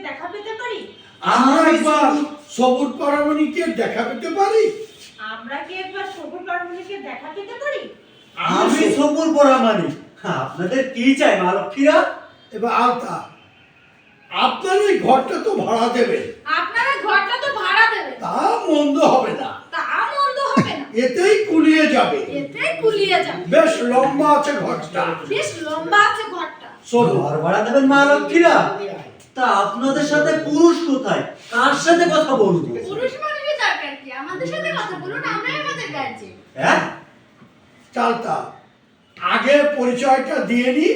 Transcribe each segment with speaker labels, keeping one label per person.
Speaker 1: দেখা পেতে পারি?
Speaker 2: আমরা একবার সবুজ পারমাণিকে দেখা পেতে পারি?
Speaker 1: আমরা কি একবার সবুজ পারমাণিকে দেখা পেতে পারি?
Speaker 3: আমি সবুর পরামানি। আপনাদের কি চাই মা লক্ষ্মীরা?
Speaker 2: এবার আলতা, আপনার এই ঘরটা তো ভাড়া দেবেন,
Speaker 4: আপনারা ঘরটা তো ভাড়া দেবেন,
Speaker 2: তা মন্দ হবে না,
Speaker 4: তা মন্দ হবে না,
Speaker 2: এতেই কুলিয়ে যাবে।
Speaker 4: এতেই কুলিয়ে যাবে।
Speaker 2: বেশ লম্বা আছে ঘরটা,
Speaker 4: বেশ লম্বা আছে ঘরটা।
Speaker 2: শোনো,
Speaker 3: ঘর ভাড়া দেবেন মা লক্ষ্মীরা? তা আপনাদের সাথে পুরুষ কোথায়? কার সাথে কথা বলবো?
Speaker 4: পুরুষ মানুষের দরকার কি? আমাদের সাথে কথা বলুন, আমরাই আমাদের গার্জেন।
Speaker 3: হ্যাঁ,
Speaker 2: চালতা, আগে পরিচয়টা দিয়ে নি।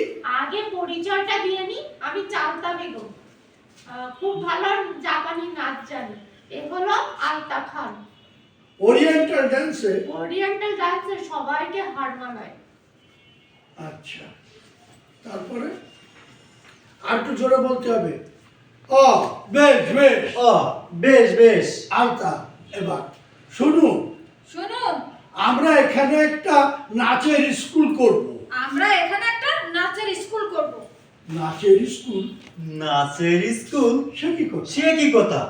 Speaker 1: আগে পরিচয়টা দিয়ে নি। আমি চালতা বেগম, খুব ভালো জাপানি নাচ জানি। এ হলো আলতা খান।
Speaker 2: ওরিয়েন্টাল ডান্সে?
Speaker 1: ওরিয়েন্টাল ডান্সে সবাইকে হার মানায়।
Speaker 2: আচ্ছা, তারপরে আর একটু জোরে বলতে হবে। ও বেশ বেশ।
Speaker 3: ও বেশ বেশ।
Speaker 2: আলতা, এবার শুনুন,
Speaker 4: শুনুন,
Speaker 2: আমরা এখানে একটা নাচের স্কুল করব।
Speaker 4: আমরা এখানে একটা নাচের স্কুল করব।
Speaker 2: নাচের স্কুল?
Speaker 3: নাচের স্কুল?
Speaker 2: সে কি করছে?
Speaker 3: সে কি কথা?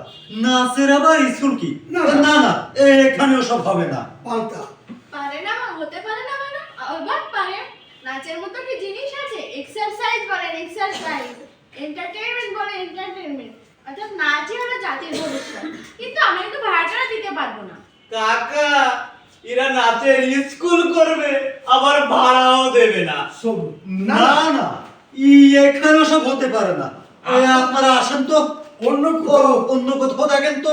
Speaker 3: নাচের আবার স্কুল কি?
Speaker 2: না,
Speaker 3: না
Speaker 2: না।
Speaker 3: না, এখানেও সব হবে না।
Speaker 2: পাল্টা,
Speaker 4: পারে না, হতে পারে না মানে? আবার পারে। নাচের মতো কি জিনিস আছে? এক্সারসাইজ বলেন এক্সারসাইজ, এন্টারটেইনমেন্ট বলেন এন্টারটেইনমেন্ট। অর্থাৎ নাচই হলো জাতির ভবিষ্যৎ। কিন্তু আমরা একটু ভাড়াটা দিতে পারবো না।
Speaker 5: কাকা, এরা নাচের স্কুল করবে, আবার ভাড়াও দেবে না।
Speaker 2: সব
Speaker 3: না না, এখানেও সব হতে পারে না। আপনারা আসেন তো,
Speaker 2: অন্য কোথাও।
Speaker 3: অন্য কোথাও দেখেন তো।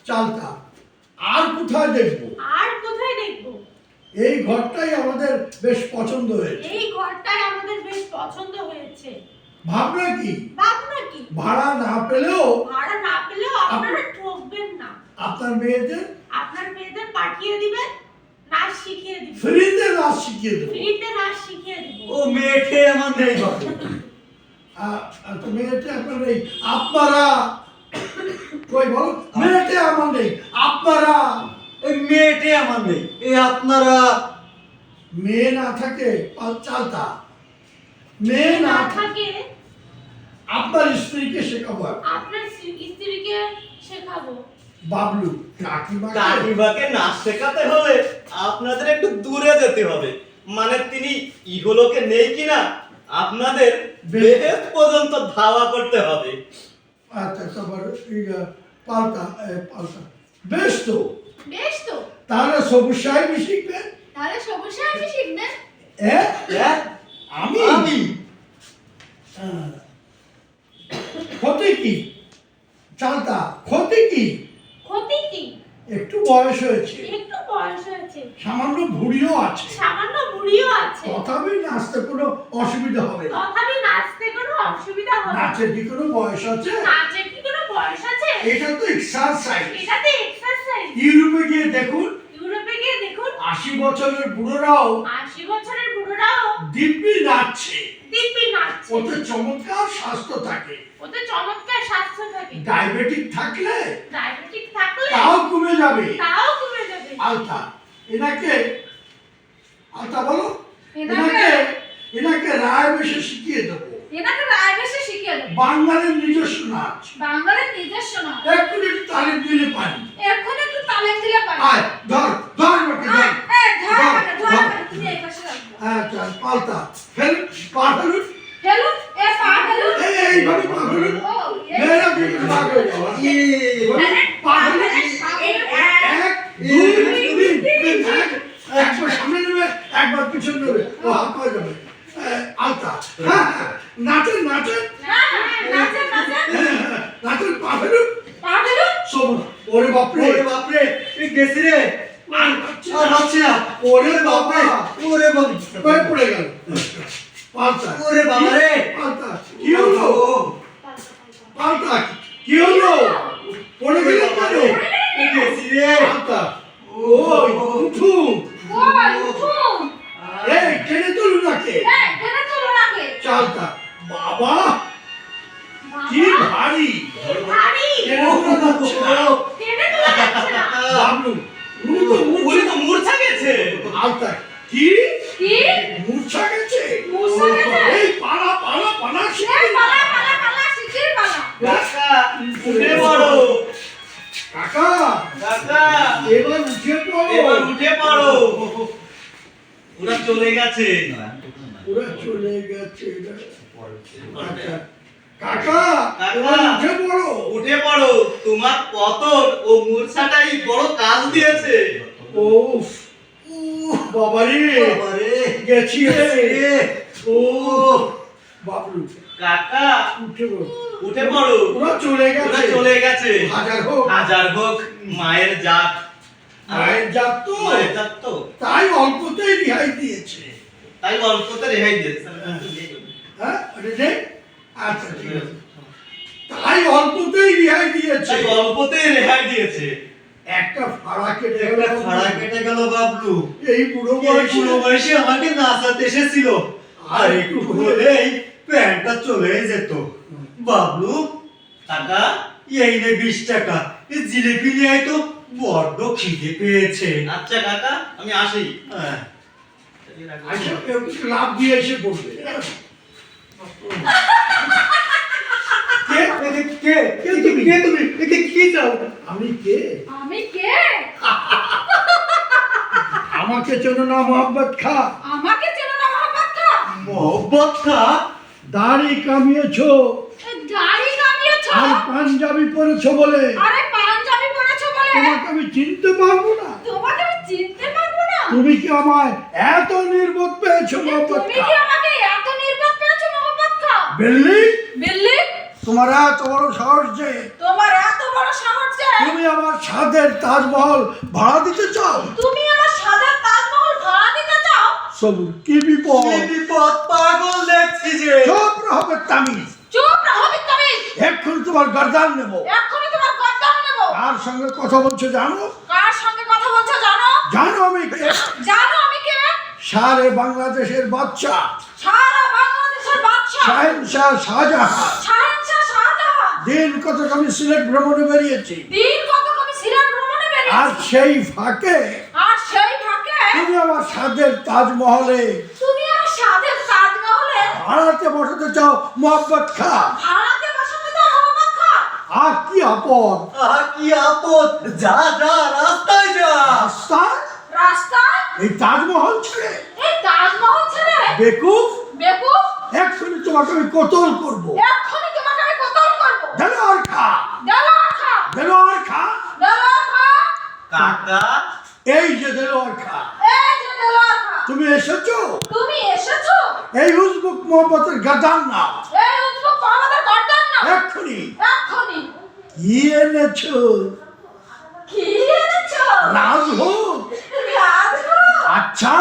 Speaker 2: চালতা, আর কোথায় দেখবো?
Speaker 1: আর কোথায় দেখবো?
Speaker 2: এই ঘরটাই আমাদের বেশ পছন্দ হয়েছে।
Speaker 1: এই ঘরটাই আমাদের বেশ পছন্দ হয়েছে।
Speaker 2: ভাবনা কি,
Speaker 1: ভাবনা কি?
Speaker 2: ভাড়া না পেলেও
Speaker 1: ভাড়া না পেলেও আপনারা ঠকবেন না।
Speaker 2: আপনার মেয়েদের
Speaker 1: আপনার মেয়েদের পাঠিয়ে দিবেন, নাচ শিখিয়ে দিবেন।
Speaker 2: ফ্রিতে নাচ শিখিয়ে দেবো।
Speaker 1: ফ্রিতে নাচ শিখিয়ে দিব।
Speaker 3: ও মেয়েকে আমার নেই বাপু।
Speaker 2: তো মেয়েটা আপনার নেই, আপনারা কই বল, মেয়েটা আমার নেই, আপনারা।
Speaker 3: এই মেয়েটে আমার নেই, এই আপনারা।
Speaker 2: মেয়ে না থাকে চালতা, মেয়ে না
Speaker 1: না
Speaker 2: থাকে
Speaker 1: থাকে
Speaker 2: আপনার স্ত্রীকে শেখাবো।
Speaker 1: আপনার স্ত্রীকে শেখাবো।
Speaker 2: বাবলু, কাকিমাকে
Speaker 5: কাকিমাকে নাচ শেখাতে হলে আপনাদের একটু দূরে যেতে হবে। মানে তিনি ইহলোকে নেই কিনা আপনাদের বেহেশত পর্যন্ত ধাওয়া করতে হবে।
Speaker 2: আচ্ছা, তারপর পাল্টা পাল্টা, বেশ তো।
Speaker 4: বেশ তো,
Speaker 2: তাহলে সবুজ সাহেবই শিখবেন।
Speaker 4: তাহলে সবুজ সাহেবই শিখবেন।
Speaker 2: হ্যাঁ,
Speaker 3: হ্যাঁ,
Speaker 2: আমি
Speaker 3: আমি
Speaker 2: আহ, ক্ষতি কি চালতা, ক্ষতি কি?
Speaker 1: ক্ষতি কি?
Speaker 2: একটু বয়স হয়েছে,
Speaker 1: একটু বয়স হয়েছে,
Speaker 2: সামান্য ভুঁড়িও আছে,
Speaker 1: সামান্য বুড়িও আছে।
Speaker 2: তথাপি নাচতে কোনো অসুবিধা হবে না।
Speaker 1: তথাপি নাচতে কোনো অসুবিধা হবে না।
Speaker 2: নাচের কি কোনো বয়স আছে?
Speaker 1: নাচের কি কোনো বয়স আছে?
Speaker 2: এটা তো এক্সারসাইজ।
Speaker 1: এটাতে এক্সারসাইজ।
Speaker 2: ইউরোপে গিয়ে দেখুন,
Speaker 1: ইউরোপে গিয়ে দেখুন,
Speaker 2: 80 বছরের বুড়োরাও
Speaker 1: 80 বছরের বুড়োরাও
Speaker 2: দিব্যি নাচছে।
Speaker 1: দিব্যি নাচছে।
Speaker 2: ওতে চমৎকার স্বাস্থ্য থাকে।
Speaker 1: ওতে চমৎকার স্বাস্থ্য থাকে।
Speaker 2: ডায়াবেটিক থাকলে
Speaker 1: ডায়াবেটিক থাকলে
Speaker 2: তাও কমে যাবে।
Speaker 1: তাও কমে যাবে।
Speaker 2: আলতা, এনাকে আলতা বলো,
Speaker 4: এনাকে-
Speaker 2: এনাকে রায় বেশে শিখিয়ে দেবো।
Speaker 4: এনাকে রায়বেশে শিখিয়ে দেবো।
Speaker 2: বাঙালির নিজস্ব নাচ।
Speaker 4: বাঙালির নিজস্ব নাচ।
Speaker 2: একটু একটু তালিম দিলে পারি।
Speaker 4: এখন একটু তালিম দিলে পারি।
Speaker 2: আয়, ধর ধর আমাকে, ধর।
Speaker 4: এই, ধর
Speaker 2: ধর,
Speaker 4: আমাকে, ধর
Speaker 2: ধর।
Speaker 4: আমাকে, তুমি এই পাশে রাখবো।
Speaker 2: আচ্ছা, পাল্টা ফেল, পা ফেলুন।
Speaker 4: ফেলুন, পা ফেলুন।
Speaker 2: এইভাবে পা ফেলুন।
Speaker 4: ও,
Speaker 2: মেয়েরা কিন্তু পা ফেলে যাও। পা ফেলুন। এক, দুই, তিন, একবার সামনে নেবে, একবার পিছনে নেবে, ও হাত পায়ে যাবে। আলতা, হ্যাঁ হ্যাঁ, নাচেন নাচেন,
Speaker 4: হ্যাঁ, হ্যাঁ, নাচেন, নাচেন।
Speaker 2: নাচেন, পা ফেলুন।
Speaker 4: পা ফেলুন।
Speaker 2: সবুজ, ওরে বাপরে,
Speaker 3: ওরে বাপরে, এই গেছি রে। আর পাচ্ছি না।
Speaker 2: ওরে বাবা,
Speaker 3: ওরে বাবা,
Speaker 2: কয়ে পড়ে গেল। পাল্টা,
Speaker 3: ওরে বাবা রে।
Speaker 2: পাল্টা, কি হলো? পাল্টা, কি হলো? পড়ে গেল কেন?
Speaker 3: এই গেছি রে।
Speaker 2: পাল্টা, ওই উঠুন,
Speaker 4: ওই, উঠুন।
Speaker 2: এই টেনে তুলুন নাকে।
Speaker 4: এই, টেনে তোলো নাকে।
Speaker 2: চালটা, বাবা কি ভারী,
Speaker 1: ভারী।
Speaker 2: টেনে তোলা যাচ্ছে না।
Speaker 1: টেনে তোলা যাচ্ছে না।
Speaker 2: বাবলু, উনি তো
Speaker 5: উনি তো মূর্ছা গেছে।
Speaker 2: আলতা, কি
Speaker 4: কি?
Speaker 2: মূর্ছা গেছে?
Speaker 4: মূর্ছা গেছে?
Speaker 2: এই পালা পালা পালা
Speaker 4: এই, পালা, পালা, পালা, শিগগির পালা।
Speaker 5: কাকা, উঠে পড়ো
Speaker 2: কাকা
Speaker 5: কাকা
Speaker 2: এবার উঠে পড়ো।
Speaker 5: এবার উঠে পড়ো ওরা চলে গেছে
Speaker 2: ওরা চলে গেছে। আচ্ছা, কাকা
Speaker 5: কাকা।
Speaker 2: এবার উঠে পড়ো।
Speaker 5: উঠে পড়ো তোমার পতন ও মূর্ছাটাই বড় কাজ দিয়েছে
Speaker 2: ও বাবারে
Speaker 3: বাবারে,
Speaker 2: গেছি রে।
Speaker 3: এ,
Speaker 2: ও বাবলু
Speaker 5: কাকা
Speaker 2: উঠে পড়ো।
Speaker 5: উঠে পড়ো
Speaker 2: ওরা চলে
Speaker 5: ওরা
Speaker 2: গেছে।
Speaker 5: চলে গেছে
Speaker 2: হাজার হোক
Speaker 5: মায়ের জাত
Speaker 2: মায়ের জাত তো,
Speaker 5: মায়ের জাত তো
Speaker 2: তাই অল্পতেই রেহাই দিয়েছে।
Speaker 5: তাই অল্পতে রেহাই দিয়েছে
Speaker 2: হ্যাঁ ওটা নেই? আচ্ছা ঠিক আছে, তাই অল্পতেই রেহাই দিয়েছে।
Speaker 5: তাই অল্পতেই রেহাই দিয়েছে
Speaker 2: একটা ফাড়া কেটে
Speaker 3: একটা
Speaker 2: গেল।
Speaker 3: খাড়া কেটে গেল বাবলু।
Speaker 2: এই বুড়ো
Speaker 3: এই
Speaker 2: বয়সে
Speaker 3: বুড়ো বয়সে আমাকে নাচাতে এসেছিল, আর একটু হলেই প্যান্টটা চলে যেত। বাবলু,
Speaker 5: কাকা
Speaker 3: এই নে 20 টাকা, এই জিলিপি নিয়ে আয় তো, বড্ড খিদে পেয়েছে।
Speaker 5: আচ্ছা কাকা আমি আসি
Speaker 3: হ্যাঁ।
Speaker 2: আচ্ছা কেউ কিছু লাভ দিয়ে এসে পড়বে। কে কে কে তুমি? কে তুমি? কি চাও? আমি কে?
Speaker 4: আমি কে?
Speaker 2: আমাকে চেনো না মোহাম্মদ খা?
Speaker 4: আমাকে চেনো না মোহাম্মদ খা?
Speaker 3: মোহব্বত খা?
Speaker 2: দাড়ি কামিয়েছো
Speaker 4: দাড়ি কামিয়েছো?
Speaker 2: আর পাঞ্জাবি পরেছো বলে
Speaker 4: আরে পাঞ্জাবি পরেছো বলে
Speaker 2: তোমাকে আমি চিনতে পারবো না।
Speaker 4: তোমাকে আমি চিনতে পারবো না?
Speaker 2: তুমি কি আমায় এত নির্বোধ পেয়েছো মোহাম্মদ
Speaker 4: তুমি
Speaker 2: খা?
Speaker 4: কি আমাকে এত নির্বাক পেয়েছো মোহাম্মদ খা?
Speaker 2: বিল্লি,
Speaker 4: বিল্লি,
Speaker 2: তোমার এত বড় সাহস যে
Speaker 4: তোমার এত বড় সাহস যে
Speaker 2: তুমি আমার ছাদের তাজমহল ভাড়া দিতে চাও?
Speaker 4: তুমি আমার সাদা তাজমহল ভাড়া দিতে চাও?
Speaker 2: সবুর কি বিপদ!
Speaker 3: কি বিপদ, পাগল দেখছি যে।
Speaker 2: চুপ হবে তামিজ।
Speaker 4: চুপ রাহো বিত্তমিজ,
Speaker 2: এক্ষুনি তোমার গর্দান নেব।
Speaker 4: এক্ষুনি তোমার গর্দান নেব।
Speaker 2: কার সঙ্গে কথা বলছো জানো?
Speaker 4: কার সঙ্গে কথা বলছো জানো?
Speaker 2: জানো আমি কে?
Speaker 4: জানো আমি কে?
Speaker 2: সারে বাংলাদেশের বাচ্চা
Speaker 4: সারা বাংলাদেশের বাদশা
Speaker 2: শাহেনশাহ শাহজাহান।
Speaker 4: শাহেনশাহ শাহজাহান।
Speaker 2: দিন কতক আমি সিলেট ভ্রমণে বেরিয়েছি,
Speaker 4: দিন কতক আমি সিলেট ভ্রমণে
Speaker 2: আর
Speaker 4: বেরিয়েছি,
Speaker 2: সেই ফাঁকে
Speaker 4: আর সেই ফাঁকে
Speaker 2: তুমি আমার সাদের তাজমহলে
Speaker 4: তুমি আমার সাথে তাজমহলে
Speaker 2: ভাড়াতে বসাতে চাও মোহাম্মদ খা।
Speaker 4: ভাড়াতে বসাতে চাও মোহাম্মদ খা?
Speaker 2: আর কি আপদ!
Speaker 3: আহা, কি আপদ! যা যা, রাস্তায় যা।
Speaker 2: রাস্তা
Speaker 4: রাস্তায়
Speaker 2: এই তাজমহল ছেড়ে
Speaker 4: এই তাজমহল ছেড়ে
Speaker 2: বেকুফ,
Speaker 4: বেকুব,
Speaker 2: এক্ষুনি তোমাকে আমি কতল করবো।
Speaker 4: এক্ষুনি তোমাকে আমি কতল করব।
Speaker 2: দেলোয়ার খা,
Speaker 4: দেলোয়ার খা,
Speaker 2: দেলোয়ার খা,
Speaker 4: দেলোয়ার খা,
Speaker 5: কাকা
Speaker 2: এই যে দেলোয়ার খা।
Speaker 4: এই যে দেলোয়ার খা,
Speaker 2: তুমি এসেছো
Speaker 4: তুমি এসেছো?
Speaker 2: এই উজবুক মোহাম্মদের গাদান না।
Speaker 4: এই উদ্ভব আমাদের গর্দান না।
Speaker 2: এক্ষুনি
Speaker 4: এক্ষুনি
Speaker 2: কি এনেছো?
Speaker 4: কি এনেছো?
Speaker 2: রাজভোগ?
Speaker 4: রাজভোগ?
Speaker 2: আচ্ছা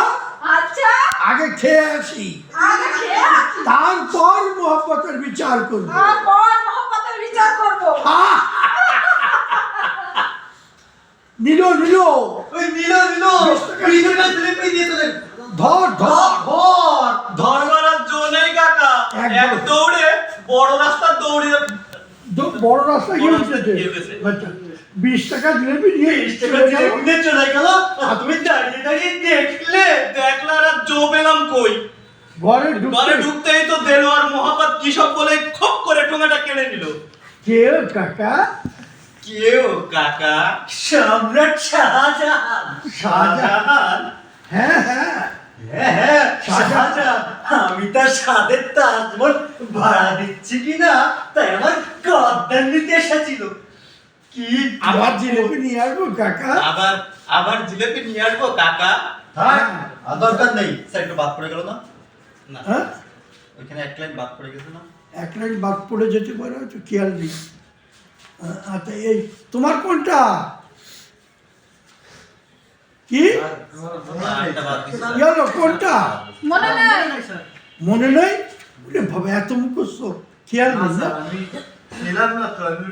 Speaker 4: আচ্ছা,
Speaker 2: আগে খেয়ে আসি,
Speaker 4: আগে খেয়ে আসি,
Speaker 2: তারপর মোহাম্মতের বিচার করবো।
Speaker 4: তারপর মোহাম্মতের বিচার করব।
Speaker 2: নিল নিল,
Speaker 3: ওই নিল নিল, 20 টাকা জিলিপি দিয়ে তোলে।
Speaker 2: ধর ধর।
Speaker 3: ধর।
Speaker 5: ধরবার আর জো নেই কাকা
Speaker 2: একদম।
Speaker 5: এক দৌড়ে বড় রাস্তা দৌড়ে
Speaker 2: বড় রাস্তা
Speaker 5: বড়
Speaker 2: গিয়ে
Speaker 5: রাস্তা
Speaker 2: উঠেছে।
Speaker 5: গিয়ে উঠেছে।
Speaker 2: আচ্ছা 20 টাকা জিলেপি নিয়ে
Speaker 3: 20 টাকা
Speaker 2: চলে গেল।
Speaker 3: জিলিপি দিয়ে চলে গেল, আর তুমি দাঁড়িয়ে দাঁড়িয়ে দেখলে।
Speaker 5: দেখলা আর জো পেলাম কই
Speaker 2: ঘরে
Speaker 5: ঘরে
Speaker 2: ঢুকতে
Speaker 5: ঢুকতেই তো দেলোয়ার মোহাম্মদ কি সব বলে খপ করে ঠোঙাটা কেড়ে নিল
Speaker 2: কেউ কাকা
Speaker 5: কেউ কাকা
Speaker 3: সম্রাট শাহজাহান।
Speaker 2: শাহজাহান। হ্যাঁ হ্যাঁ
Speaker 3: হ্যাঁ হ্যাঁ, শাহজাহান। আমি তার সাদের তাজমহল ভাড়া দিচ্ছি কিনা তাই আমার গর্দান নিতে এসেছিল। কি
Speaker 2: আবার জিলেপি নিয়ে আসবো কাকা।
Speaker 5: আবার আবার জিলেপি নিয়ে আসবো কাকা
Speaker 3: থাক, আর দরকার নেই। স্যার একটু বাদ পড়ে গেল না?
Speaker 5: না
Speaker 2: হ্যাঁ
Speaker 3: ওইখানে এক লাইন বাদ পড়ে গেছে না?
Speaker 2: এক লাইন বাদ পড়ে যেতে পারে, হয়তো খেয়াল নেই। আচ্ছা এই তোমার কোনটা কি
Speaker 5: আরেকটা বাদ দিছি।
Speaker 2: গেল কোনটা
Speaker 4: মনে নেই?
Speaker 2: মনে নেই? ওরে বাবা এত মুখস্থ, খেয়াল নেই না?
Speaker 3: আমি ছিলাম না তো, আমি